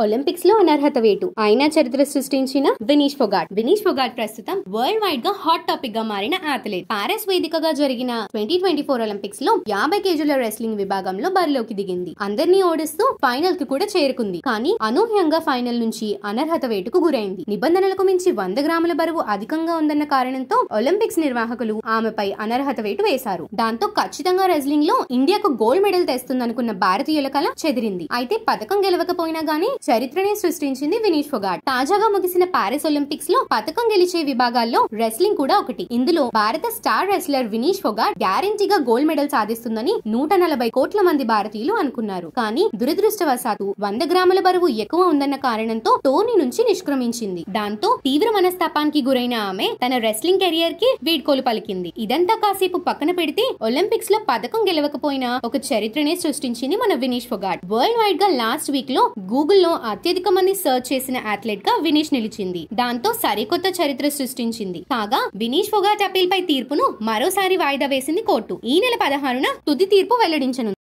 Olympics లో అనర్హత వేటు అయినా చరిత్ర సృష్టించిన వినీష్ ఫోగాట్ ప్రస్తుతం వరల్డ్ వైడ్ గా హాట్ టాపిక్ గా మారిన అథ్లెట్. పారిస్ వేదికగా జరిగిన 2024 ఒలింపిక్స్ లో 50 కేజీల రెస్లింగ్ విభాగంలో బరిలోకి దిగింది. అందరినీ ఓడిస్తూ ఫైనల్ కి కూడా చేరుకుంది. కానీ అనూహ్యంగా ఫైనల్ నుంచి అనర్హత వేటుకు గురైంది. నిబంధనలకు మించి 100 గ్రాముల బరువు అధికంగా ఉందన్న కారణంతో ఒలింపిక్స్ నిర్వాహకులు ఆమెపై అనర్హత వేటు వేశారు. దాంతో ఖచ్చితంగా రెస్లింగ్ లో ఇండియాకు గోల్డ్ మెడల్ తెస్తుందనుకున్న భారతీయుల కల చెదిరింది. అయితే పథకం గెలవకపోయినా గానీ చరిత్రనే సృష్టించింది వినీష్ ఫోగాట్. తాజాగా ముగిసిన పారిస్ ఒలింపిక్స్ లో పథకం గెలిచే విభాగాల్లో రెస్లింగ్ కూడా ఒకటి. ఇందులో భారత స్టార్ రెస్లర్ వినీష్ ఫోగాట్ గ్యారంటీగా గోల్డ్ మెడల్ సాధిస్తుందని 140 కోట్ల మంది భారతీయులు అనుకున్నారు. కానీ దురదృష్టవశాత్తు 100 గ్రాముల బరువు ఎక్కువ ఉందన్న కారణంతో టోర్నీ నుంచి నిష్క్రమించింది. దాంతో తీవ్ర మనస్తాపానికి గురైన ఆమె తన రెస్లింగ్ కెరియర్ కి వీడ్కోలు పలికింది. ఇదంతా కాసేపు పక్కన పెడితే ఒలింపిక్స్ లో పథకం గెలవకపోయినా ఒక చరిత్రనే సృష్టించింది మన వినీష్ ఫోగాట్. వరల్డ్ వైడ్ గా లాస్ట్ వీక్ లో గూగుల్లో అత్యధిక మంది సర్చ్ చేసిన అథ్లెట్ గా వినీష్ నిలిచింది. దాంతో సరికొత్త చరిత్ర సృష్టించింది. కాగా వినీష్ ఫోగాట్ అపీల్ పై తీర్పును మరోసారి వాయిదా వేసింది కోర్టు. ఈ నెల 16న తుది తీర్పు వెల్లడించనుంది.